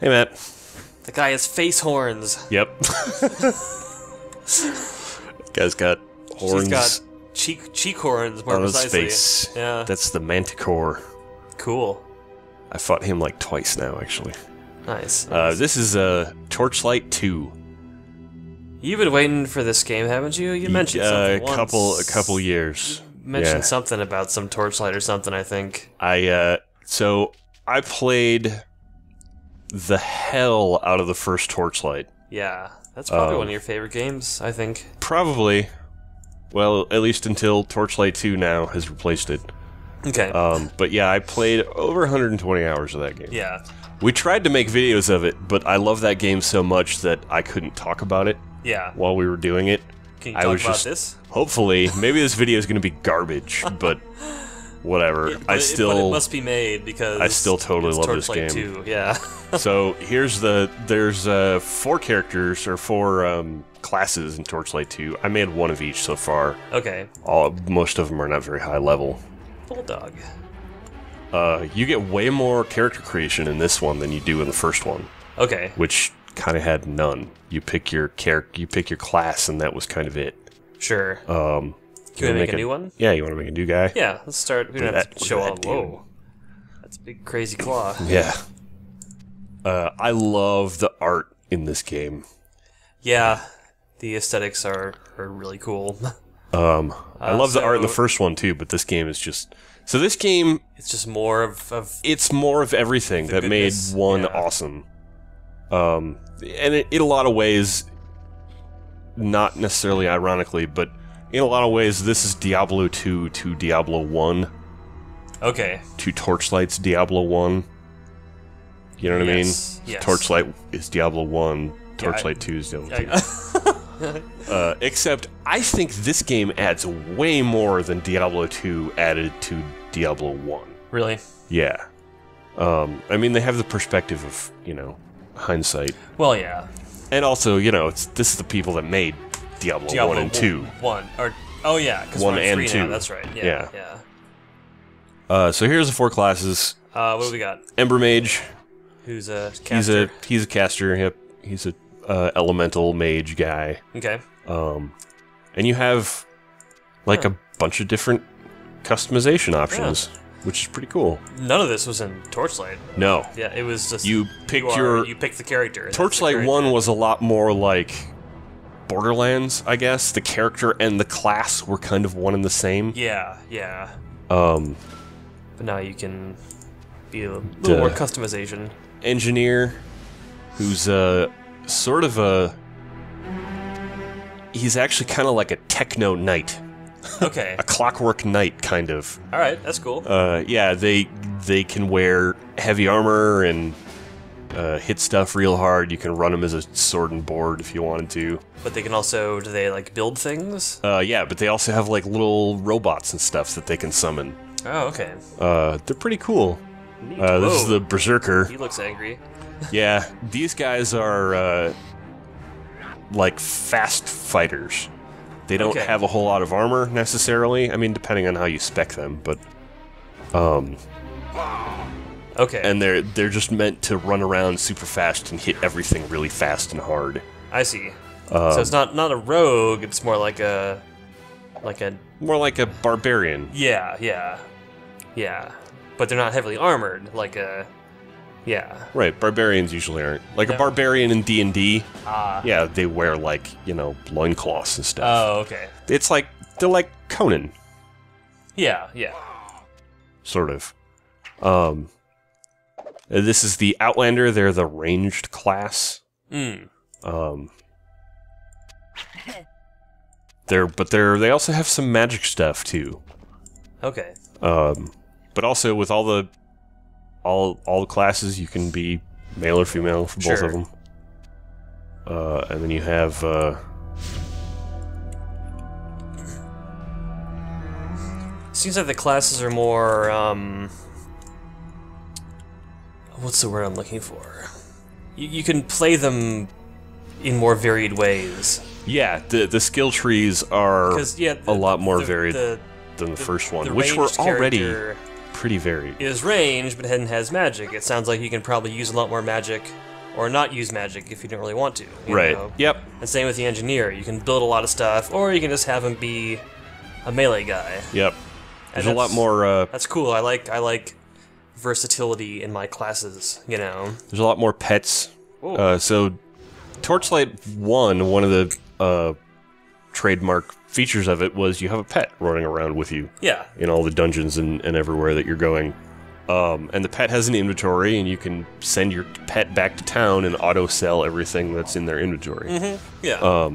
Hey, Matt. The guy has face horns. Yep. Guy's got horns. He's got cheek horns, more on precisely. his face. Yeah. That's the Manticore. Cool. I fought him like twice now, actually. Nice. This is Torchlight 2. You've been waiting for this game, haven't you? You mentioned something once. A couple years. You mentioned something about some Torchlight or something, I think. So I played the hell out of the first Torchlight. Yeah, that's probably one of your favorite games, I think. Probably. Well, at least until Torchlight 2 now has replaced it. Okay. But yeah, I played over 120 hours of that game. Yeah. We tried to make videos of it, but I love that game so much that I couldn't talk about it. Yeah. While we were doing it. Can you talk about this? Hopefully, maybe this video is going to be garbage, but whatever. But it must be made because I still totally love Torchlight this game. 2, yeah. So here's there's 4 characters or 4 classes in Torchlight 2. I made one of each so far. Okay. Most of them are not very high level. Bulldog. You get way more character creation in this one than you do in the first one. Okay. Which kind of had none. You pick your class, and that was kind of it. Sure. Can we make a new one? Yeah, you want to make a new guy? Yeah, let's start. We don't have to show all. Whoa. That's a big, crazy claw. Yeah. I love the art in this game. Yeah, the aesthetics are really cool. I love the art in the first one too, but this game is just... So this game... It's just more of it's more of everything that goodness. made one awesome. And in a lot of ways, not necessarily ironically, but in a lot of ways, this is Diablo 2 to Diablo 1. Okay. To Torchlight's Diablo 1. You know what I mean? Yes. Torchlight is Diablo 1, Torchlight 2 is Diablo 2. Except, I think this game adds way more than Diablo 2 added to Diablo 1. Really? Yeah. I mean, they have the perspective of, hindsight. Well, yeah. And also, this is the people that made Diablo 1 and 2. 1. Oh, yeah, because 1 we're on and 3 2. now, that's right. Yeah. So here's the 4 classes. What do we got? Ember Mage. Who's a caster? He's a caster, yep. He's a elemental mage guy. Okay. And you have, like, a bunch of different customization options, which is pretty cool. None of this was in Torchlight. No. Yeah, it was just... You picked you picked the character. Torchlight 1 was a lot more like Borderlands, I guess. The character and the class were kind of one and the same. Yeah. But now you can be a little more customization. Engineer, who's sort of he's actually kind of like a techno knight. Okay. A clockwork knight, kind of. Alright, that's cool. Yeah, they can wear heavy armor and hit stuff real hard. You can run them as a sword and board if you wanted to. But they can also, do they, like, build things? Yeah, but they also have, like, little robots and stuff that they can summon. Oh, okay. They're pretty cool. Neat. This is the Berserker. He looks angry. Yeah, these guys are, like, fast fighters. They don't have a whole lot of armor, necessarily. I mean, depending on how you spec them, but... Okay. And they're just meant to run around super fast and hit everything really fast and hard. I see. So it's not a rogue, it's more like a... More like a barbarian. Yeah. But they're not heavily armored, like a... Yeah. Right, barbarians usually aren't. Like a barbarian in D&D, yeah, they wear, like, loincloths and stuff. Oh, okay. It's like, they're like Conan. Yeah. Sort of. This is the Outlander, they're the ranged class. They also have some magic stuff, too. Okay. But also, with all the classes, you can be male or female for both of them. And then you have, seems like the classes are more, what's the word I'm looking for? You can play them in more varied ways. Yeah, the skill trees are a lot more varied than the first one, which were already pretty varied. It is ranged, but then has magic. It sounds like you can probably use a lot more magic or not use magic if you don't really want to. You Right. know? Yep. And same with the engineer. You can build a lot of stuff, or you can just have him be a melee guy. Yep. There's a lot that's- more. That's cool. I like versatility in my classes. You know. There's a lot more pets. Ooh. So, Torchlight 1, one of the trademark features of it was you have a pet running around with you Yeah. in all the dungeons and everywhere that you're going. And the pet has an inventory, and you can send your pet back to town and auto-sell everything that's in their inventory. Yeah.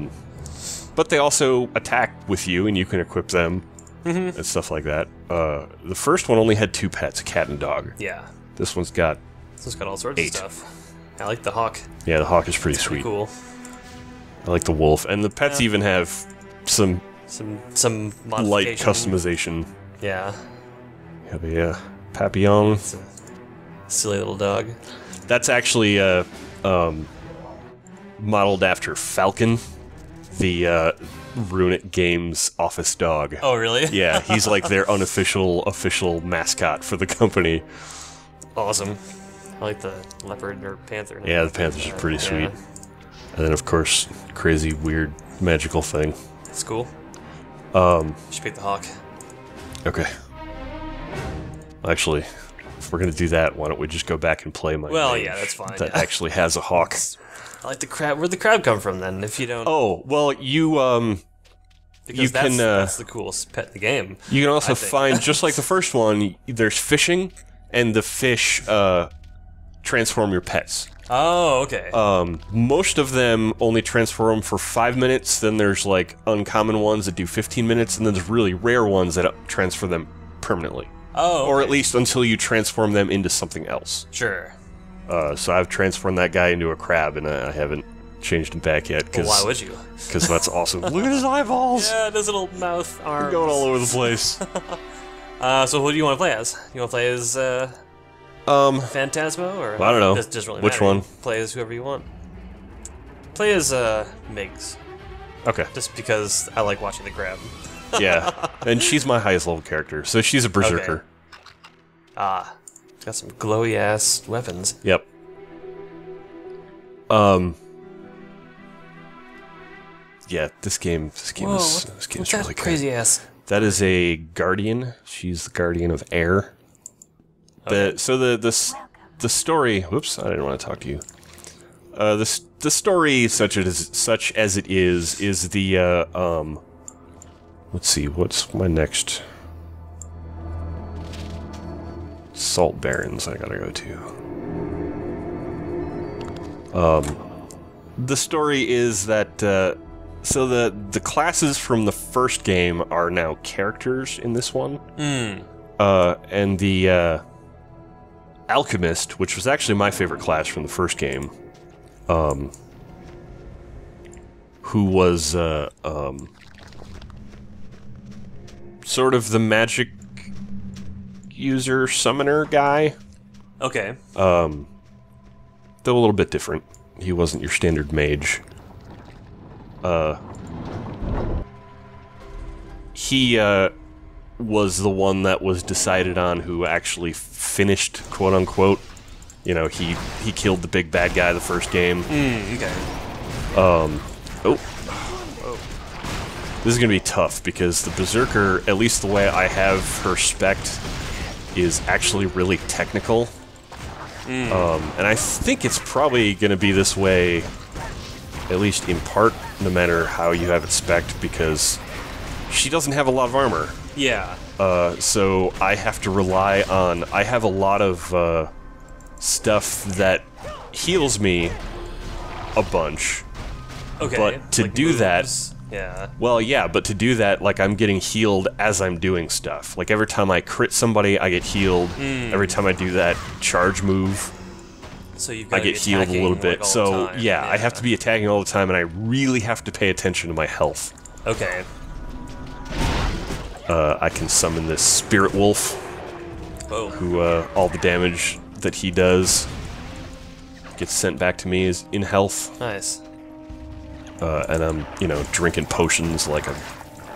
But they also attack with you, and you can equip them and stuff like that. The first one only had 2 pets, a cat and a dog. Yeah. This one's got... So it's got all sorts 8. of stuff. I like the hawk. Yeah, the hawk is pretty sweet. Pretty cool. I like the wolf. And the pets even have some Some light modification. customization. Yeah. You have a papillon. It's a silly little dog. That's actually modeled after Falcon, the Runic Games office dog. Oh, really? Yeah, he's like their official mascot for the company. Awesome. I like the leopard or panther. Yeah, the panther's are pretty sweet. And then, of course, crazy, weird, magical thing. It's cool. You should pick the hawk. Okay. Actually, if we're gonna do that, why don't we just go back and play my Well, mage yeah, that's fine, that yeah. actually has a hawk. I like the crab. Where'd the crab come from then? If you don't, Oh, well, you because you that's, can, that's the coolest pet in the game. you can also I think. find, just like the first one, there's fishing, and the fish transform your pets. Oh, okay. Most of them only transform for 5 minutes, then there's like uncommon ones that do 15 minutes, and then there's really rare ones that transfer them permanently. oh, okay. Or at least until you transform them into something else. Sure. So I've transformed that guy into a crab, and I haven't changed him back yet, Well, why would you? because that's awesome. Look at his eyeballs! Yeah, those little mouth arms. Going all over the place. So who do you want to play as? You want to play as Phantasmo, or I don't know. Doesn't really Which matter. one? You play as whoever you want. Play as Migs, Okay, just because I like watching the crab. yeah. And she's my highest level character, so she's a berserker. Ah, got some glowy ass weapons. Yep. Yeah, this game is what's really that good. crazy ass? That is a guardian. She's the guardian of air. Okay. The story. Whoops, I didn't want to talk to you. The story, such as it is the let's see, what's my next Salt Barrens I gotta go to. The story is that so the classes from the first game are now characters in this one. And the Alchemist, which was actually my favorite class from the first game, who was sort of the magic user summoner guy. Okay. Though a little bit different. He wasn't your standard mage. He was the one that was decided on who actually finished, quote unquote. You know, he killed the big bad guy the first game. Okay. This is gonna be tough because the Berserker, at least the way I have her spec'd, is actually really technical. And I think it's probably gonna be this way, at least in part, no matter how you have it spec'd, because she doesn't have a lot of armor. Yeah. So I have to rely on... I have a lot of stuff that heals me a bunch. Okay. But to like do that... moves. Yeah. Well, yeah, but to do that, like, I'm getting healed as I'm doing stuff. Like, every time I crit somebody, I get healed. Every time I do that charge move, So you've I got get healed a little bit. Like, all the So, time. yeah, I have to be attacking all the time, and I really have to pay attention to my health. Okay. I can summon this Spirit Wolf, Whoa. who, all the damage that he does gets sent back to me is in health. Nice. And I'm, you know, drinking potions like a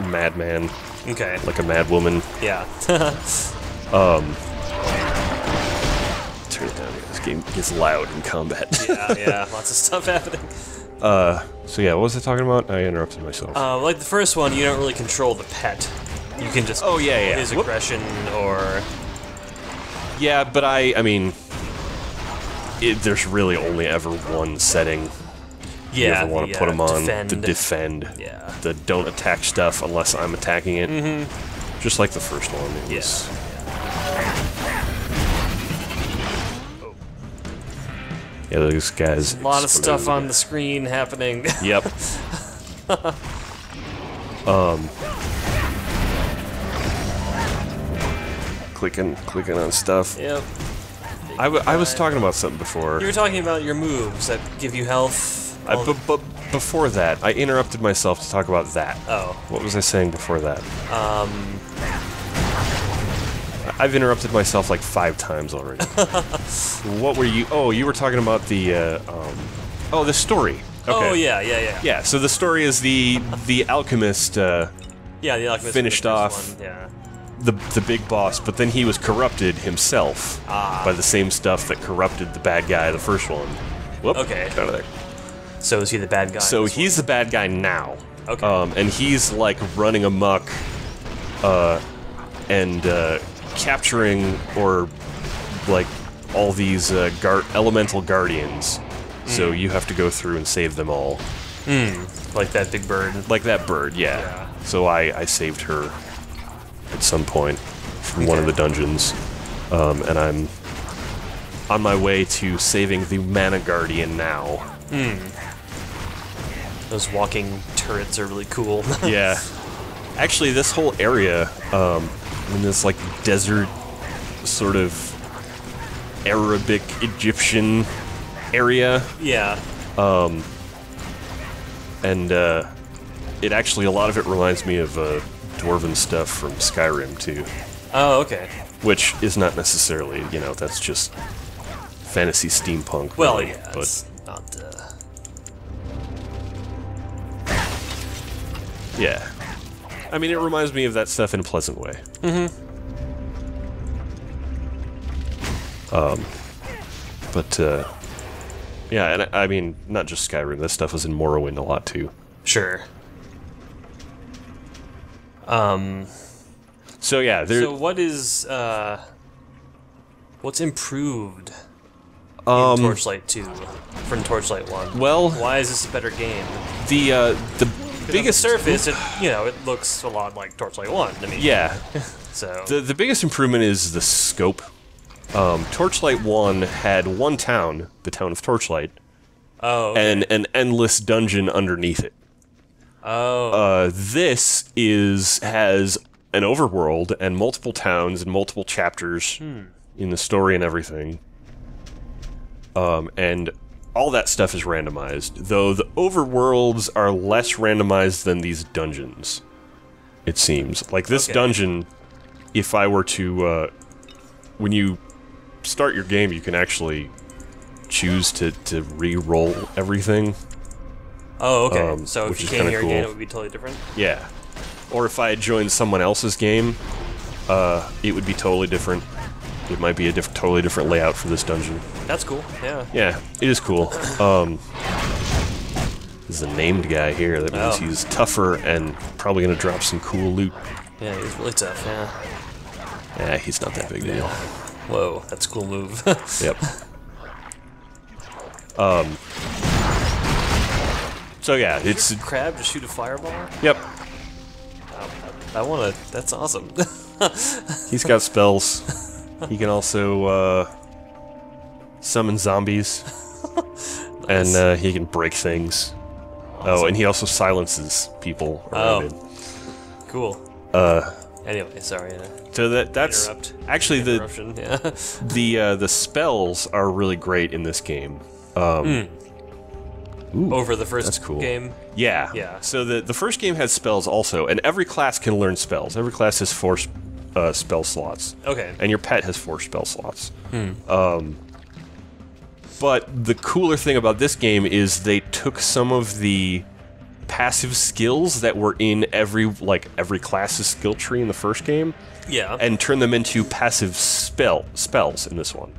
madman, Okay. like a madwoman. Yeah. Turn it down, guys. game gets loud in combat. Yeah, lots of stuff happening. So yeah, what was I talking about? I interrupted myself. Like the first one, you don't really control the pet. You can just control his aggression or... Yeah, but I mean, there's really only ever one setting you ever want to put them on. The defend. Yeah. The don't attack stuff unless I'm attacking it. Just like the first one. Yes. Yeah, those guys. A lot of stuff on the screen happening. Yep. Clicking on stuff. Yep. I was talking about something before. You were talking about your moves that give you health. But before that, I interrupted myself to talk about that. Oh. What was I saying before that? I've interrupted myself like 5 times already. What were you... Oh, you were talking about the, the story. Okay. Oh, yeah. Yeah, so the story is the alchemist, the alchemist finished off one. Yeah. the big boss, but then he was corrupted himself by the same stuff that corrupted the bad guy the first one. Whoop, Okay. Out of there. So is he the bad guy? So he's the bad guy now. Okay. And he's like running amok, and capturing or like all these elemental guardians. So you have to go through and save them all. Like that big bird. Like that bird, yeah. So I saved her at some point from one of the dungeons, and I'm on my way to saving the Mana Guardian now. Those walking turrets are really cool. Yeah. Actually, this whole area, in this like desert sort of Arabic Egyptian area. Yeah. And it actually, a lot of it reminds me of dwarven stuff from Skyrim too. Oh, okay. Which is not necessarily, that's just fantasy steampunk. Well, really, yeah, but it's not. yeah. I mean, it reminds me of that stuff in a pleasant way. But yeah, and I mean, not just Skyrim. This stuff was in Morrowind a lot too. Sure. So yeah, So what is what's improved in Torchlight 2 from Torchlight 1? Well, why is this a better game? the biggest on the surface, it looks a lot like Torchlight 1. I mean, yeah. So The biggest improvement is the scope. Torchlight 1 had one town, the town of Torchlight, and an endless dungeon underneath it. This has an overworld and multiple towns and multiple chapters in the story and everything. And all that stuff is randomized, though the overworlds are less randomized than these dungeons, it seems. Like this dungeon, if I were to, when you start your game, you can actually choose to re-roll everything. Oh, okay. So if which you is came kinda here cool. again, it would be totally different? Yeah. Or if I had joined someone else's game, it would be totally different. It might be a totally different layout for this dungeon. That's cool, yeah. Yeah, it is cool. There's a named guy here. That means he's tougher and probably going to drop some cool loot. Yeah, he's really tough, yeah. Yeah, he's not that big a deal. Whoa, that's a cool move. Yep. So yeah, it's... Is crab to shoot a fireball? Yep. I wanna... That's awesome. He's got spells. He can also summon zombies. Nice. And he can break things. Awesome. Oh, and he also silences people around him. Cool. Anyway, sorry. So that's interrupt. Actually Interruption, yeah. the spells are really great in this game. Ooh, over the first that's cool. game? Yeah. Yeah. So the first game has spells also, and every class can learn spells. Every class has 4 spell slots. Okay. And your pet has 4 spell slots. But the cooler thing about this game is they took some of the passive skills that were in every class's skill tree in the first game, Yeah. and turned them into passive spells in this one.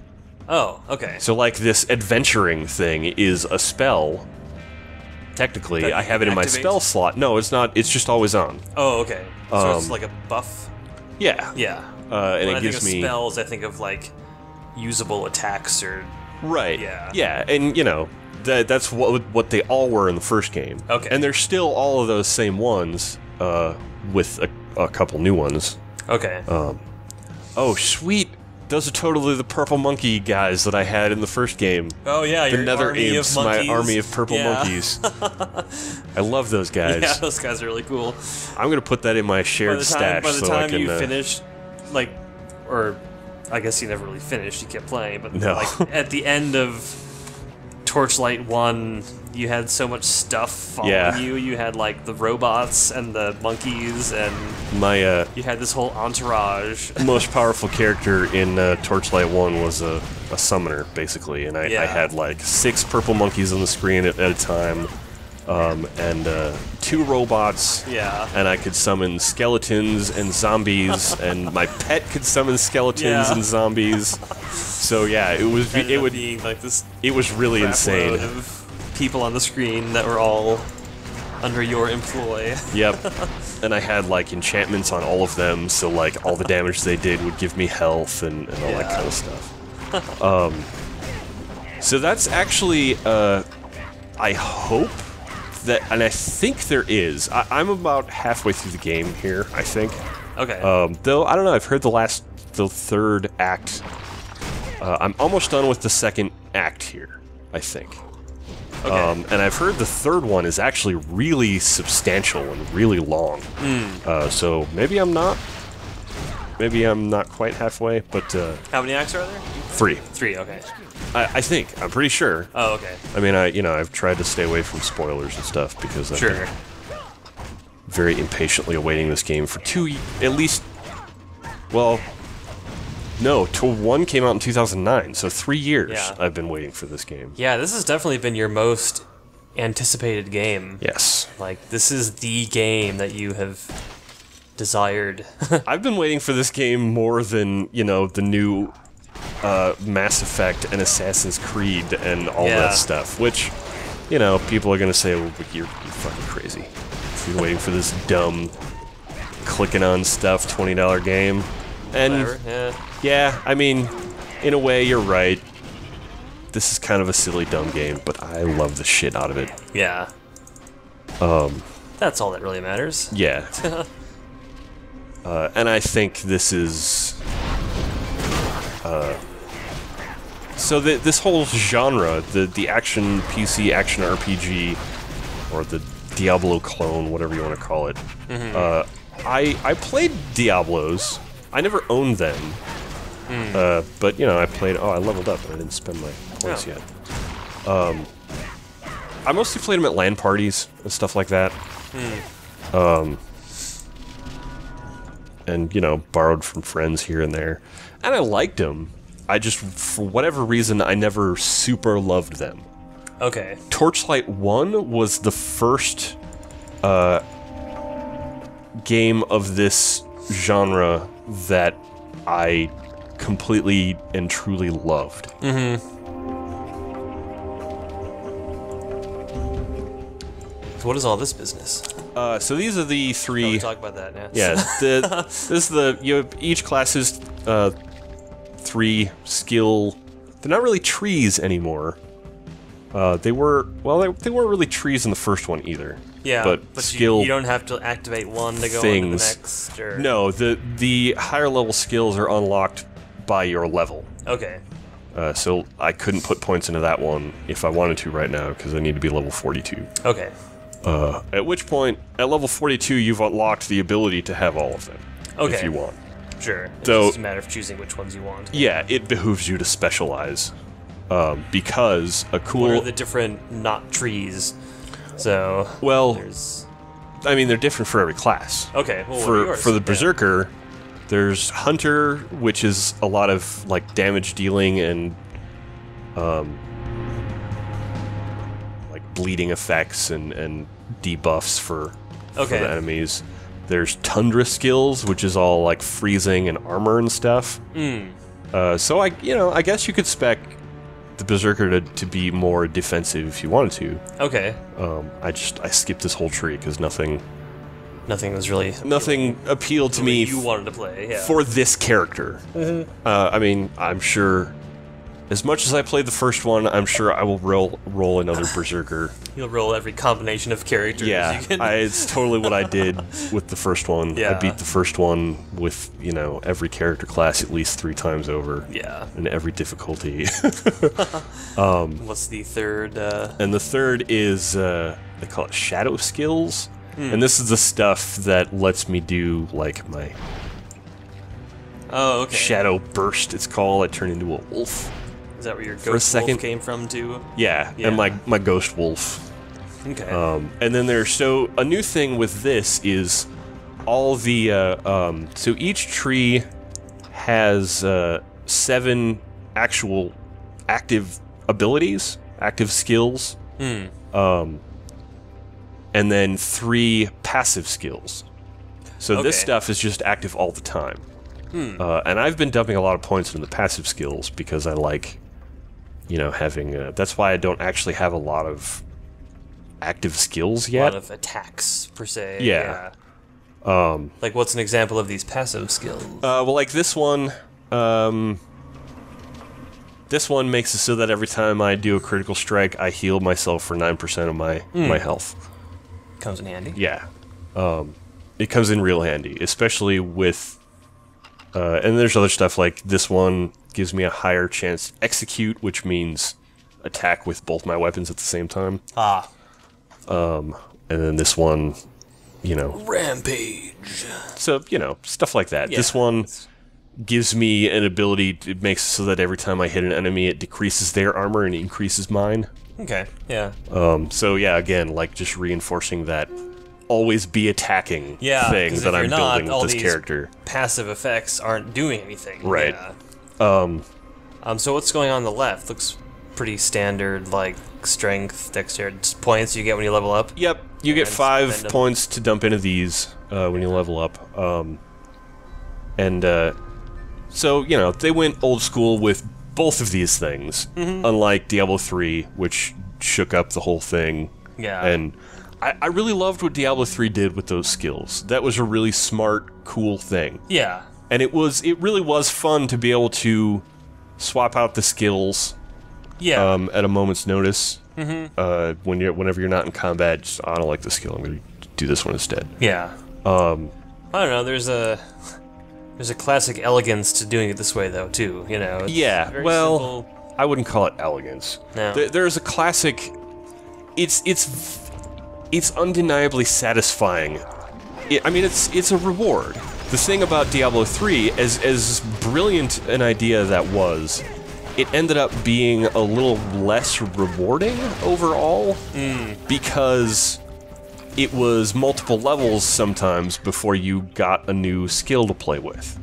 Oh, okay. So, like, this adventuring thing is a spell. Technically, That I have it in my activate? spell slot. No, it's not. It's just always on. Oh, okay. So it's like a buff? Yeah. Yeah. And When it I gives think of me... spells, I think of, like, usable attacks or... Right. Yeah. Yeah, and, you know, that's what they all were in the first game. Okay. And they're still all of those same ones, with a couple new ones. Okay. Oh, sweet! Those are totally the purple monkey guys that I had in the first game. Oh, yeah, The your nether army imps, of my monkeys. army of purple Yeah. monkeys. I love those guys. Yeah, those guys are really cool. I'm gonna put that in my shared stash By the so I time can. you finished, like, or I guess you never really finished, you kept playing, but No. like at the end of Torchlight 1, you had so much stuff following Yeah. you. You had like the robots and the monkeys, and My you had this whole entourage. most powerful character in Torchlight 1 was a summoner, basically, and I Yeah. had like 6 purple monkeys on the screen at a time, and 2 robots. Yeah. And I could summon skeletons and zombies, and my pet could summon skeletons Yeah. and zombies. So yeah, it was Ended it up would being like this it was really crap insane. load of people on the screen that were all under your employ. Yep. And I had like enchantments on all of them, so like all the damage they did would give me health and all that Yeah. kind of stuff. So that's actually I hope that, and I think there is. I'm about halfway through the game here, I think. Okay. Though I don't know. I've heard the third act. I'm almost done with the second act here, I think. Okay. And I've heard the third one is actually really substantial and really long. So maybe I'm not. Maybe I'm not quite halfway, but How many acts are there? 3. 3. Okay. I think. I'm pretty sure. Oh, okay. I mean, I've tried to stay away from spoilers and stuff because I've been Sure. very impatiently awaiting this game for at least. Well, no, 1 came out in 2009, so 3 years Yeah. I've been waiting for this game. Yeah, this has definitely been your most anticipated game. Yes. Like, this is the game that you have desired. I've been waiting for this game more than, the new Mass Effect and Assassin's Creed and all Yeah. that stuff, which, people are going to say, well, you're fucking crazy. You're waiting for this dumb, clicking on stuff, $20 game. And, Whatever, yeah. yeah, I mean, in a way, you're right. This is kind of a silly, dumb game, but I love the shit out of it. Yeah. That's all that really matters. Yeah. And I think this is... so this whole genre, the action PC, action RPG, or the Diablo clone, whatever you want to call it, I played Diablos. I never owned them. But, I played... Oh, I leveled up, and I didn't spend my points yet. I mostly played them at LAN parties and stuff like that. And, borrowed from friends here and there. And I liked them. I just, for whatever reason, I never super loved them. Okay. Torchlight 1 was the first game of this genre that I completely and truly loved. So what is all this business? So these are the 3... We'll talk about that now. Yeah, this is each class is 3 skill. They're not really trees anymore. They weren't really trees in the first one either. Yeah, but skill you don't have to activate one to go on to the next. Or... No, the higher level skills are unlocked by your level. Okay. So I couldn't put points into that one if I wanted to right now because I need to be level 42. Okay. At which point, at level 42, you've unlocked the ability to have all of them. Okay. If you want. Sure. It's So- just a matter of choosing which ones you want. Yeah, it behooves you to specialize. Because a cool... What are the different not trees? So Well, there's I mean, they're different for every class. okay. Well, what are yours? For the Yeah. Berserker, there's Hunter, which is a lot of like damage dealing and like bleeding effects and debuffs for Okay. the enemies. There's Tundra skills, which is all like freezing and armor and stuff. So I guess you could spec the Berserker to be more defensive if you wanted to. Okay. I skipped this whole tree because nothing appealed to me. You wanted to play, yeah. For this character. I mean, I'm sure, as much as I played the first one, I'm sure I will roll another Berserker. You'll roll every combination of characters. Yeah, you can. it's totally what I did with the first one. Yeah. I beat the first one with, every character class at least 3 times over. Yeah. And every difficulty. What's the third? And the third is, they call it Shadow Skills. And this is the stuff that lets me do, like, my Shadow Burst, it's called. I turn into a wolf. Is that where your ghost wolf came from, too? Yeah, and my ghost wolf. Okay. And then a new thing with this is all the, so each tree has 7 actual active abilities, active skills. And then 3 passive skills. So this stuff is just active all the time. And I've been dumping a lot of points into the passive skills because I like, having... that's why I don't actually have a lot of active skills yet. A lot of attacks, per se. Yeah. Like, what's an example of these passive skills? Well, like this one... this one makes it so that every time I do a critical strike, I heal myself for 9% of my health. Comes in handy. Yeah. It comes in real handy, especially with... and there's other stuff like this one gives me a higher chance to execute, which means attack with both my weapons at the same time. And then this one, Rampage. So, stuff like that. Yeah. This one gives me an ability, it makes it so that every time I hit an enemy, it decreases their armor and increases mine. Okay, yeah. So yeah, again, like just reinforcing that always be attacking thing that I'm building with this character. Passive effects aren't doing anything. Right. Yeah. So what's going on the left? Looks pretty standard, like strength, dexterity points you get when you level up. Yep, you get 5 points to dump into these when you level up. So they went old school with both of these things, unlike Diablo 3, which shook up the whole thing. Yeah. And I really loved what Diablo 3 did with those skills. That was a really smart, cool thing. Yeah. And it really was fun to be able to swap out the skills at a moment's notice. Whenever you're not in combat, just, I don't like this skill, I'm going to do this one instead. Yeah. I don't know, there's a classic elegance to doing it this way, though, too, Yeah, very well, simple. I wouldn't call it elegance. No. There's a classic... It's undeniably satisfying. I mean, it's a reward. The thing about Diablo 3, as brilliant an idea that was, it ended up being a little less rewarding overall, because it was multiple levels sometimes before you got a new skill to play with.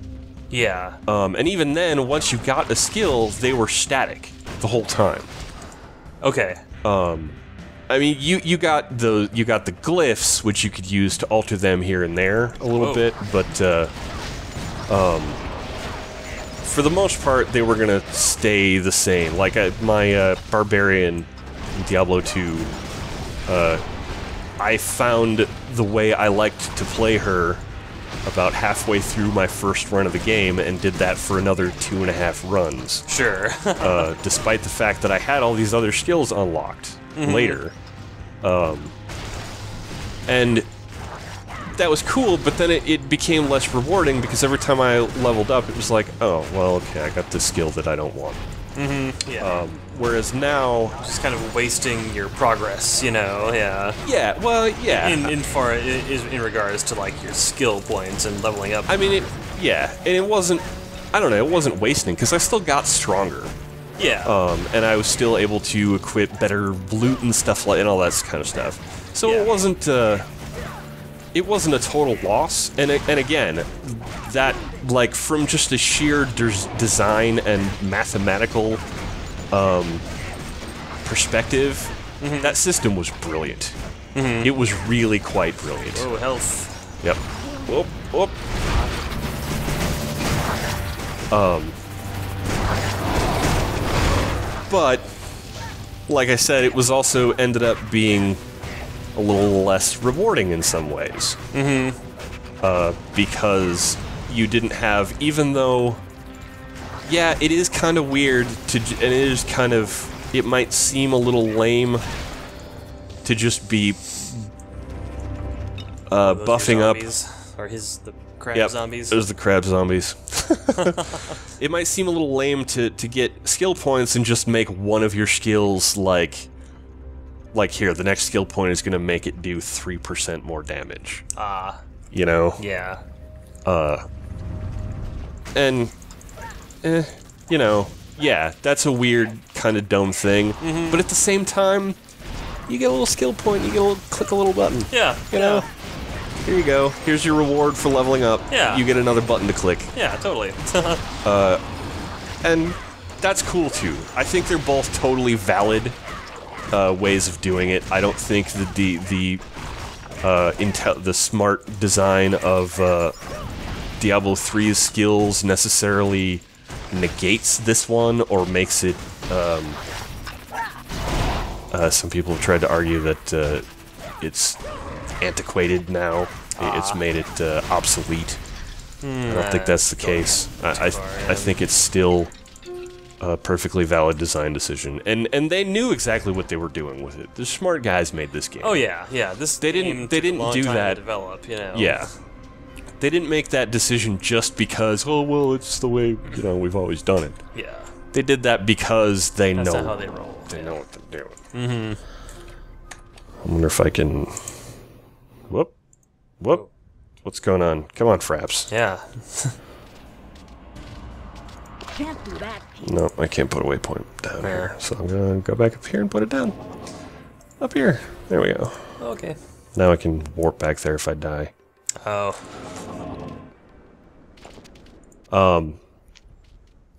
Yeah. And even then, once you got a skill, they were static the whole time. Okay. I mean, you got the glyphs, which you could use to alter them here and there a little bit, but for the most part, they were gonna stay the same. Like my barbarian in Diablo 2, I found the way I liked to play her about halfway through my first run of the game, and did that for another 2.5 runs. Sure. Despite the fact that I had all these other skills unlocked later. And that was cool, but then it became less rewarding because every time I leveled up, it was like, oh, well, okay, I got this skill that I don't want. Yeah. Whereas now... Just kind of wasting your progress, yeah. Yeah, well, yeah. In regards to, like, your skill points and leveling up. I mean, and it wasn't... I don't know, it wasn't wasting, because I still got stronger. Yeah. And I was still able to equip better loot and stuff and all that kind of stuff. So it wasn't a total loss. And again, that, like, from just a sheer design and mathematical perspective, that system was brilliant. It was really quite brilliant. Oh, health. Yep. Whoop, whoop. But, like I said, it was also ended up being a little less rewarding in some ways. Because you didn't have, even though, yeah, it is kind of weird to, and it is kind of, it might seem a little lame to just be buffing up. Or the crab zombies. There's the crab zombies. It might seem a little lame to get skill points and just make one of your skills like here, the next skill point is going to make it do 3% more damage. You know? Yeah. And, you know, yeah, that's a weird kind of dumb thing. But at the same time, you get a little skill point, you get a click a little button. Yeah. You know? Here you go. Here's your reward for leveling up. Yeah. You get another button to click. Yeah, totally. And that's cool too. I think they're both totally valid ways of doing it. I don't think that the smart design of Diablo 3's skills necessarily negates this one or makes it. Some people have tried to argue that it's antiquated now. It's made it obsolete. I don't think that's the case. I think it's still a perfectly valid design decision, and they knew exactly what they were doing with it. The smart guys made this game. Oh yeah, yeah. They didn't do that. To develop, you know. Yeah, they didn't make that decision just because. Oh well, it's the way we've always done it. Yeah. They did that because they That's know. not how they roll. They know what they're doing. I wonder if I can. Whoop. What's going on? Come on, Fraps. Yeah. Can't do that. No, I can't put a waypoint down here, so I'm gonna go back up here and put it down. Up here. There we go. Okay. Now I can warp back there if I die. Oh.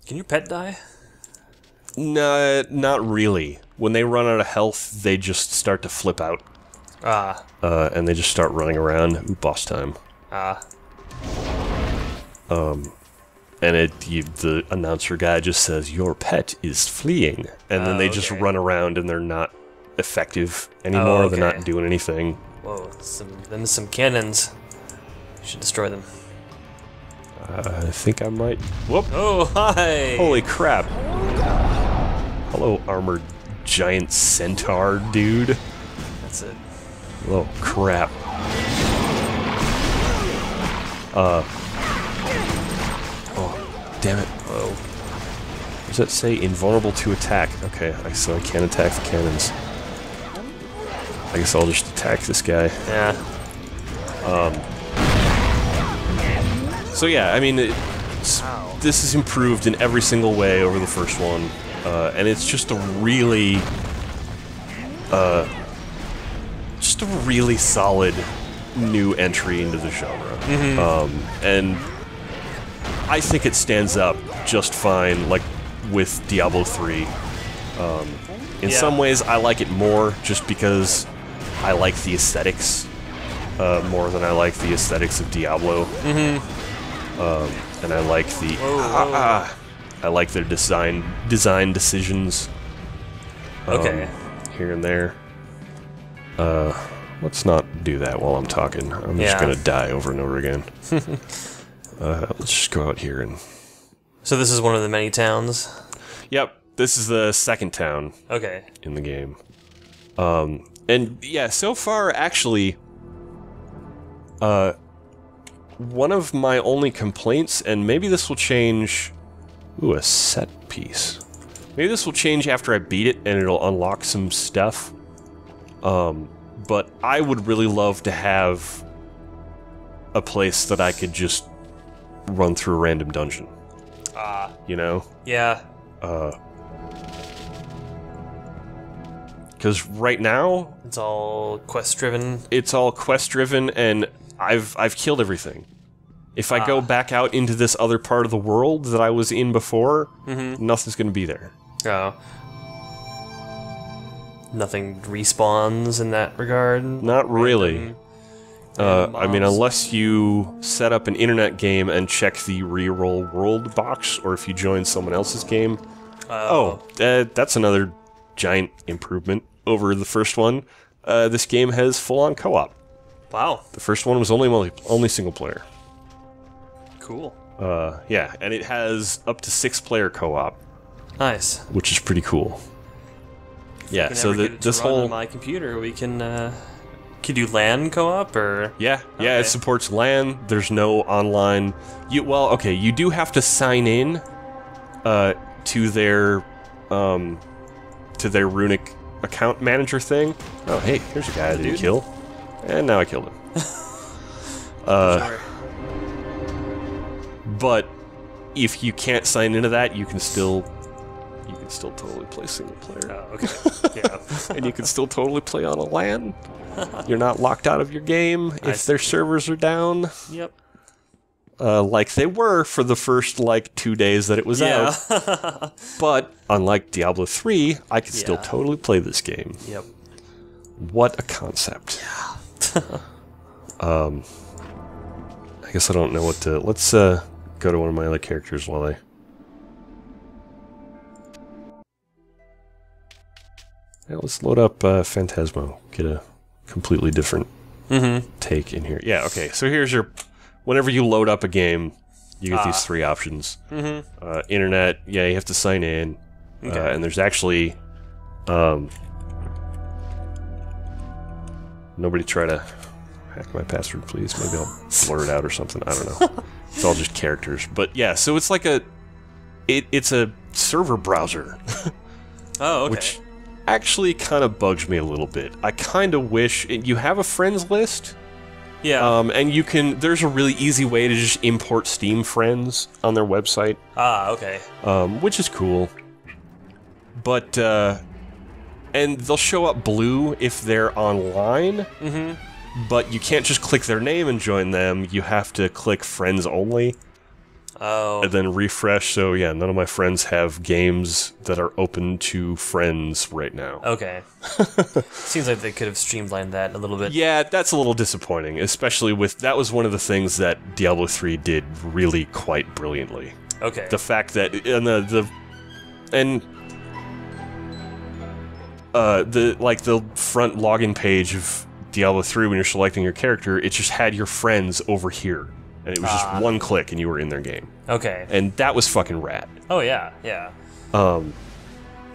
Can your pet die? No, not really. When they run out of health, they just start to flip out. And they just start running around. Ooh, boss time. And the announcer guy just says, "Your pet is fleeing," and then they just run around and they're not effective anymore. They're not doing anything. Whoa, some cannons. You should destroy them. I think I might. Whoop! Oh, hi! Holy crap! Hello, armored giant centaur dude. That's it. Oh crap! Oh, damn it! Whoa! Does that say invulnerable to attack? Okay, so I can't attack the cannons. I guess I'll just attack this guy. Yeah. So yeah, I mean, this is improved in every single way over the first one, and it's just a really solid new entry into the genre. And I think it stands up just fine, like, with Diablo 3. In some ways, I like it more just because I like the aesthetics more than I like the aesthetics of Diablo. And I like the I like their design decisions. Here and there. Let's not do that while I'm talking. I'm just gonna die over and over again. Let's just go out here and. So this is one of the many towns? Yep, this is the second town. Okay. In the game. And yeah, so far actually. One of my only complaints, and maybe this will change... Ooh, a set piece. Maybe this will change after I beat it, and it'll unlock some stuff. But I would really love to have a place that I could just run through a random dungeon. You know? Yeah. Because right now... It's all quest-driven? It's all quest-driven, and I've killed everything. If I go back out into this other part of the world that I was in before, nothing's going to be there. Oh. Nothing respawns in that regard? Not really. I mean, unless you set up an internet game and check the reroll world box, or if you join someone else's game, That's another giant improvement over the first one. This game has full-on co-op. Wow. The first one was only single player. Cool. Yeah, and it has up to 6-player co-op. Nice. Which is pretty cool. Yeah, so this whole on my computer, we can do LAN co-op or yeah, okay. It supports LAN. There's no online. You do have to sign in to their Runic account manager thing. Oh, hey, here's a guy I didn't kill, and now I killed him. Sure. But if you can't sign into that, you can still totally play single player. Oh, okay. Yeah. And you can still totally play on a LAN. You're not locked out of your game if their servers are down. Yep. Like they were for the first, 2 days that it was out. But, unlike Diablo 3, I could still totally play this game. Yep. What a concept. Yeah. I guess I don't know what to... Let's go to one of my other characters while I... Yeah, let's load up Phantasmo. Get a completely different take in here. Yeah, okay. So here's your... Whenever you load up a game, you get these 3 options. Internet, yeah, you have to sign in. Okay. And there's actually... nobody try to hack my password, please. Maybe I'll blur it out or something. I don't know. It's all just characters. But yeah, so it's like it's a server browser. Oh, okay. Which actually kind of bugs me a little bit. I kind of wish... You have a friends list... Yeah. And you can... There's a really easy way to just import Steam friends on their website. Ah, okay. Which is cool. But, and they'll show up blue if they're online. But you can't just click their name and join them. You have to click friends only. Oh. And then refresh. So, yeah, none of my friends have games that are open to friends right now. Okay. Seems like they could have streamlined that a little bit. Yeah, that's a little disappointing, especially with... That was one of the things that Diablo 3 did really quite brilliantly. Okay. The fact that... And the front login page of Diablo 3 when you're selecting your character, it just had your friends over here. And it was just one click and you were in their game. Okay. And that was fucking rad. Oh, yeah, yeah.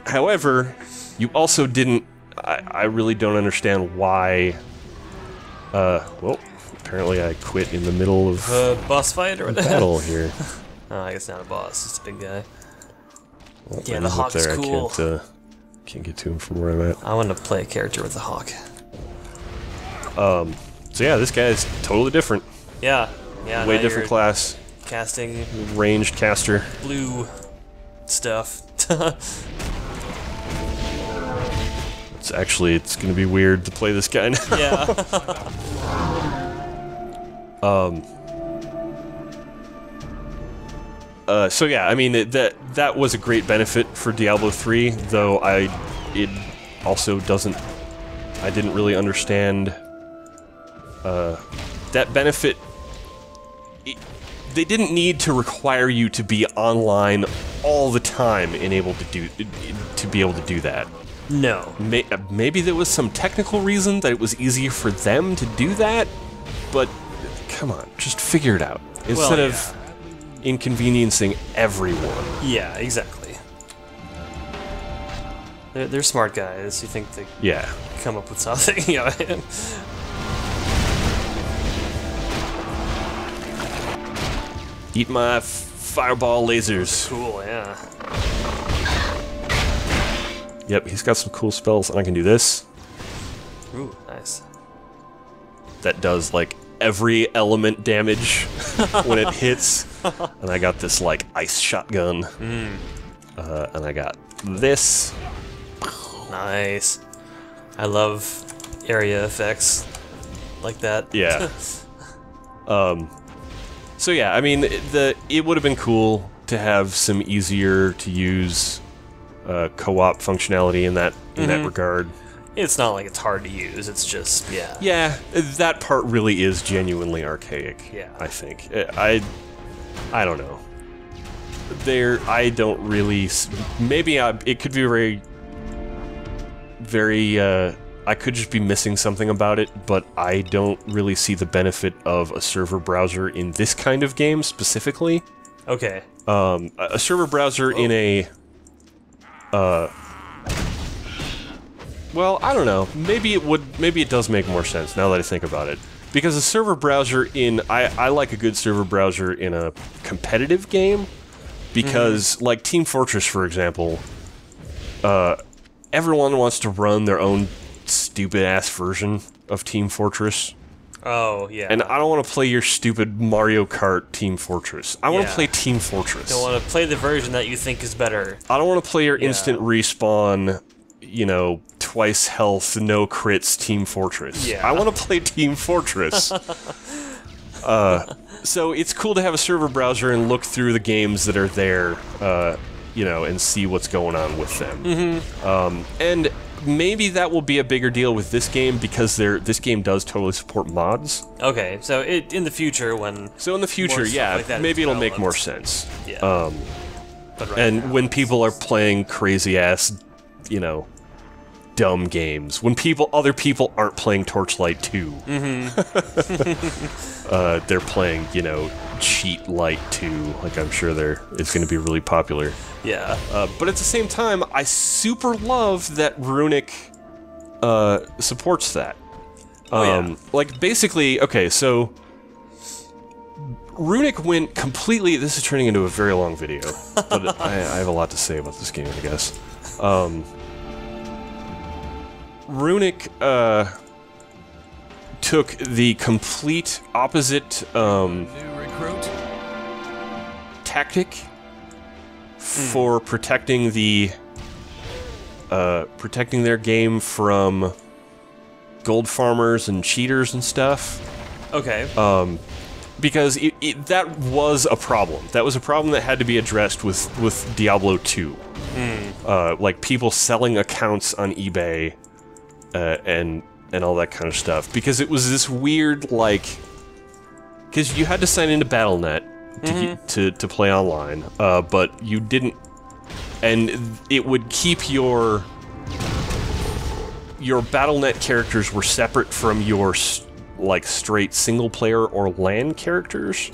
However, you also didn't... I really don't understand why... well, apparently I quit in the middle of... boss fight or whatever? Battle here. Oh, I guess not a boss, it's a big guy. Well, yeah, the hawk's cool. I can't get to him from where I'm at. I want to play a character with a hawk. So yeah, this guy is totally different. Yeah. Yeah, way different class. Casting ranged caster. Blue stuff. It's gonna be weird to play this guy now. Yeah. So yeah, I mean that was a great benefit for Diablo 3, though it also doesn't... I didn't really understand that benefit. They didn't need to require you to be online all the time and to be able to do that. No. Maybe there was some technical reason that it was easier for them to do that, but come on, just figure it out instead of inconveniencing everyone. Yeah, exactly. They're smart guys. You think they come up with something? Yeah. Eat my fireball lasers. Cool, yeah. Yep, he's got some cool spells, and I can do this. Ooh, nice. That does, every element damage when it hits. And I got this, ice shotgun. And I got this. Nice. I love area effects like that. Yeah. So yeah, I mean, it would have been cool to have some easier to use co-op functionality in that regard. It's not like it's hard to use. It's just Yeah, that part really is genuinely archaic. Yeah, I think I don't know. I don't really. Maybe it could be very. I could just be missing something about it, but I don't really see the benefit of a server browser in this kind of game specifically. Okay. A server browser in a. Well, I don't know. Maybe it would. Maybe it does make more sense now that I think about it. Because a server browser in... I like a good server browser in a competitive game. Because, like Team Fortress, for example, everyone wants to run their own stupid-ass version of Team Fortress. Oh, yeah. And I don't want to play your stupid Mario Kart Team Fortress. I want to play Team Fortress. You don't want to play the version that you think is better. I don't want to play your instant respawn, you know, twice health, no crits Team Fortress. Yeah. I want to play Team Fortress. So it's cool to have a server browser and look through the games that are there, you know, and see what's going on with them. And maybe that will be a bigger deal with this game because this game does totally support mods. Okay, so in the future when... So in the future, yeah, like that maybe it'll make more sense. Yeah. But right And now, when people are playing crazy-ass, you know, dumb games. When other people aren't playing Torchlight 2. They're playing, you know, Cheat Light 2. Like, I'm sure it's going to be really popular. Yeah. But at the same time, I super love that Runic supports that. Like, basically, okay, so... Runic went completely... This is turning into a very long video, but I have a lot to say about this game, I guess. Runic took the complete opposite tactic for protecting their game from gold farmers and cheaters and stuff. Okay. Because that was a problem. That was a problem that had to be addressed with Diablo 2. Like people selling accounts on eBay and all that kind of stuff. Because it was this weird, like... Because you had to sign into Battle.net to play online, but you didn't... And it would keep your Battle.net characters were separate from your... like straight single player or LAN characters.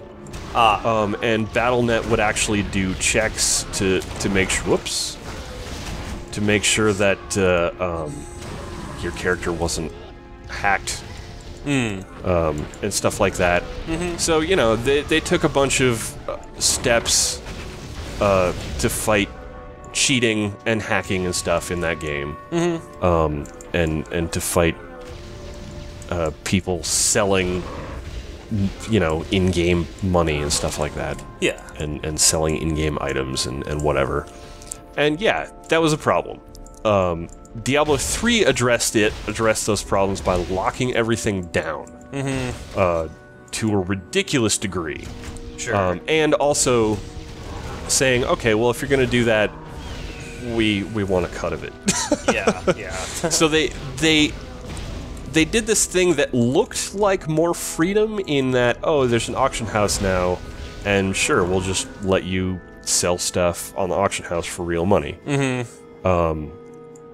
And Battle.net would actually do checks to make sure, whoops, to make sure that your character wasn't hacked, and stuff like that. So you know they took a bunch of steps to fight cheating and hacking and stuff in that game, and to fight people selling, you know, in-game money and stuff like that. Yeah. And selling in-game items and whatever. And yeah, that was a problem. Diablo 3 addressed those problems by locking everything down. To a ridiculous degree. Sure. And also saying, okay, well, if you're gonna do that, we want a cut of it. Yeah. So they did this thing that looked like more freedom in that, oh, there's an auction house now, and sure, we'll just let you sell stuff on the auction house for real money.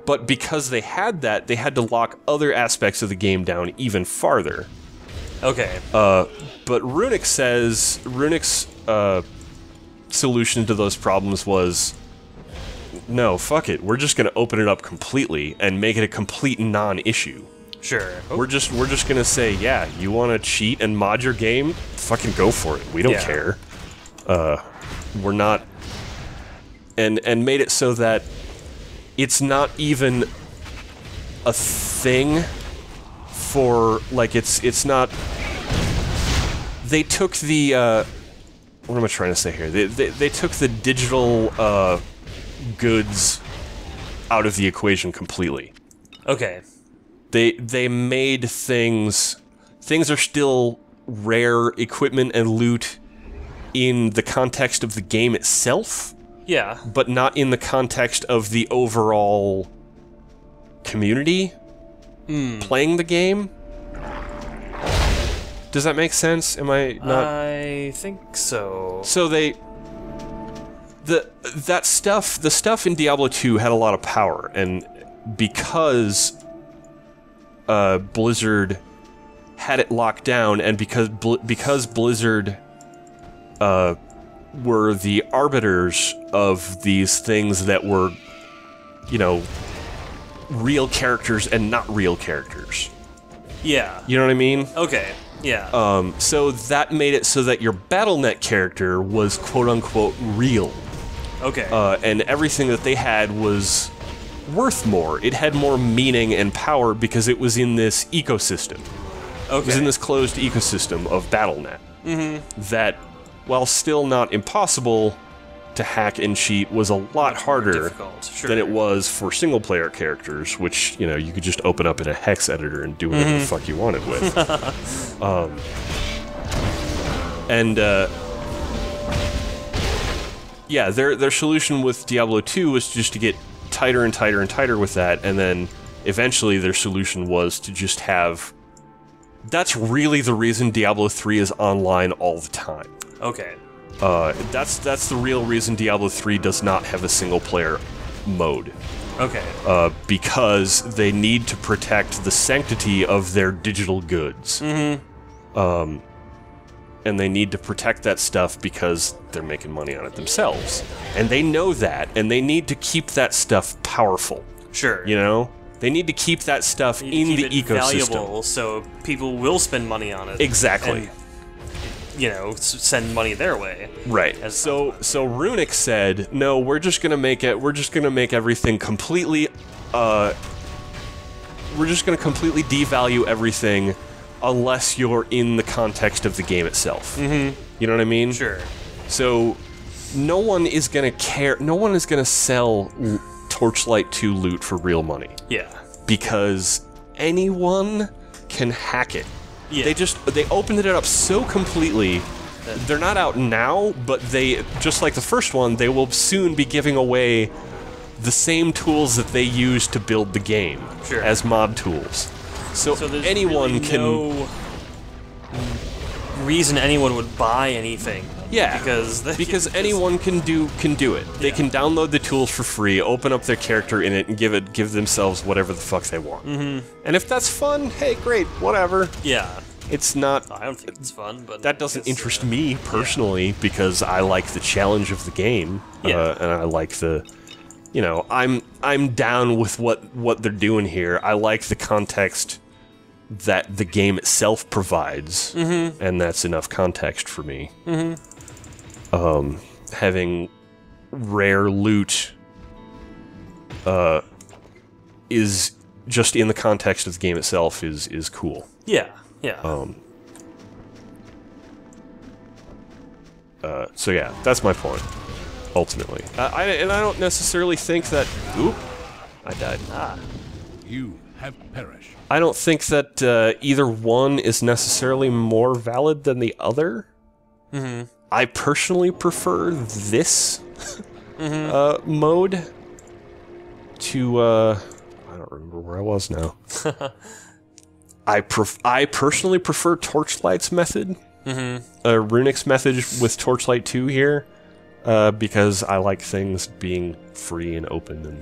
But because they had that, they had to lock other aspects of the game down even farther. Okay. But Runic's solution to those problems was, no, fuck it, we're just gonna open it up completely and make it a complete non-issue. Sure. We're just gonna say, yeah, you want to cheat and mod your game? Fucking go for it. We don't care. We're not, and made it so that it's not even a thing for, like, it's not. They took the what am I trying to say here? They took the digital goods out of the equation completely. Okay. They made things are still rare equipment and loot in the context of the game itself. Yeah. But not in the context of the overall community playing the game. Does that make sense? Am I not? I think so. So the stuff in Diablo 2 had a lot of power, and because Blizzard had it locked down, and because Blizzard were the arbiters of these things that were, you know, real characters and not real characters. Yeah. You know what I mean? Okay. Yeah. So that made it so that your BattleNet character was quote-unquote real. Okay. And everything that they had was worth more. It had more meaning and power because it was in this ecosystem. Okay. It was in this closed ecosystem of BattleNet. Mm-hmm. That, while still not impossible to hack and cheat, was a lot harder than it was for single-player characters, which, you know, you could just open up in a hex editor and do whatever the fuck you wanted with. Yeah, their solution with Diablo 2 was just to get tighter and tighter and tighter with that, and then eventually their solution was to just have... That's really the reason Diablo 3 is online all the time. Okay. That's the real reason Diablo 3 does not have a single-player mode. Okay. Because they need to protect the sanctity of their digital goods. Mm-hmm. And they need to protect that stuff because they're making money on it themselves. And they know that, and they need to keep that stuff powerful. Sure. You know? They need to keep that stuff in the ecosystem. Valuable, so people will spend money on it. Exactly. And, you know, send money their way. Right. So Runic said, "No, we're just gonna make everything completely. We're just gonna completely devalue everything, unless you're in the context of the game itself." Mm-hmm. You know what I mean? Sure. So no one is gonna care. No one is gonna sell Torchlight 2 loot for real money. Yeah. Because anyone can hack it. Yeah. They opened it up so completely. They're not out now, but they, just like the first one, they will soon be giving away the same tools that they use to build the game as mod tools. So anyone really can. No reason anyone would buy anything. Yeah, because anyone can do it. They can download the tools for free, open up their character in it, and give themselves whatever the fuck they want. Mm-hmm. And if that's fun, hey, great, whatever. Yeah. It's not. I don't think it's fun, but that doesn't interest me personally because I like the challenge of the game. Yeah. And I like the, you know, I'm down with what they're doing here. I like the context that the game itself provides, and that's enough context for me. Mm-hmm. Having rare loot is just in the context of the game itself is cool. Yeah, yeah. So yeah, that's my point. Ultimately, I don't necessarily think that. Oop, I died. You have perished. I don't think that either one is necessarily more valid than the other. Mm-hmm. I personally prefer this mode to. I don't remember where I was now. I personally prefer Torchlight's method, Runic's method with Torchlight 2 here, because I like things being free and open. And,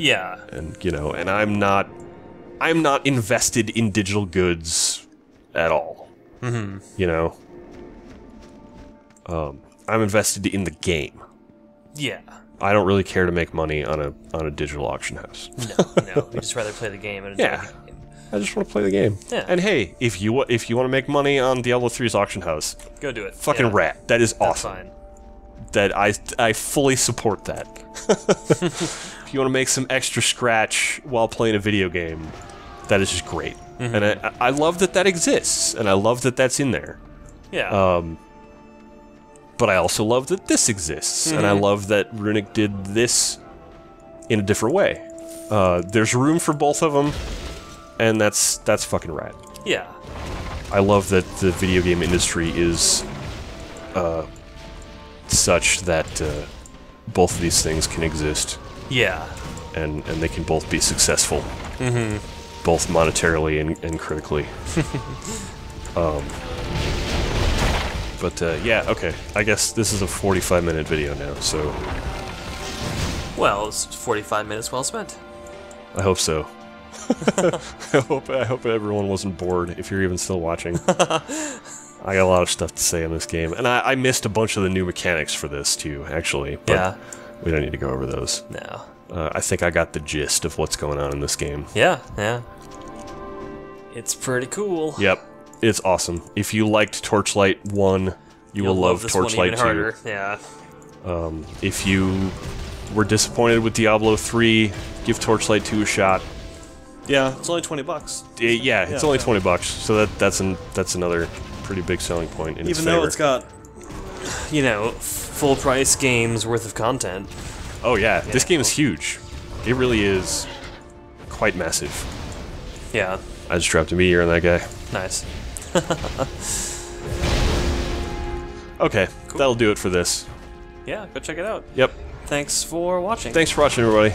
and you know, and I'm not invested in digital goods at all. Mm-hmm. You know, I'm invested in the game. Yeah. I don't really care to make money on a digital auction house. No. We'd just rather play the game and enjoy the game. I just want to play the game. Yeah. And hey, if you want to make money on Diablo 3's auction house, go do it. Fucking rat. That is awesome. That's fine. That I fully support that. If you want to make some extra scratch while playing a video game, that is just great. Mm-hmm. And I love that exists, and I love that that's in there. Yeah. But I also love that this exists, and I love that Runic did this in a different way. There's room for both of them, and that's fucking rad. Yeah. I love that the video game industry is such that both of these things can exist. Yeah. And they can both be successful. Mm-hmm. Both monetarily and critically. But yeah, okay. I guess this is a 45-minute video now, so Well, it's 45 minutes well spent. I hope so. I hope everyone wasn't bored, if you're even still watching. I got a lot of stuff to say on this game, and I missed a bunch of the new mechanics for this, too, actually. But Yeah. we don't need to go over those. No. I think I got the gist of what's going on in this game. Yeah, yeah. It's pretty cool. Yep, it's awesome. If you liked Torchlight 1, you will love this Torchlight one 2. even harder. Yeah. If you were disappointed with Diablo 3, give Torchlight 2 a shot. Yeah, it's only $20. Yeah, it's only $20, so that's another pretty big selling point in its Even favor. though it's got... You know, full price games worth of content. Oh yeah, this game is huge. It really is quite massive. Yeah. I just dropped a meteor on that guy. Nice. Okay, that'll do it for this. Yeah, go check it out. Yep. Thanks for watching. Thanks for watching, everybody.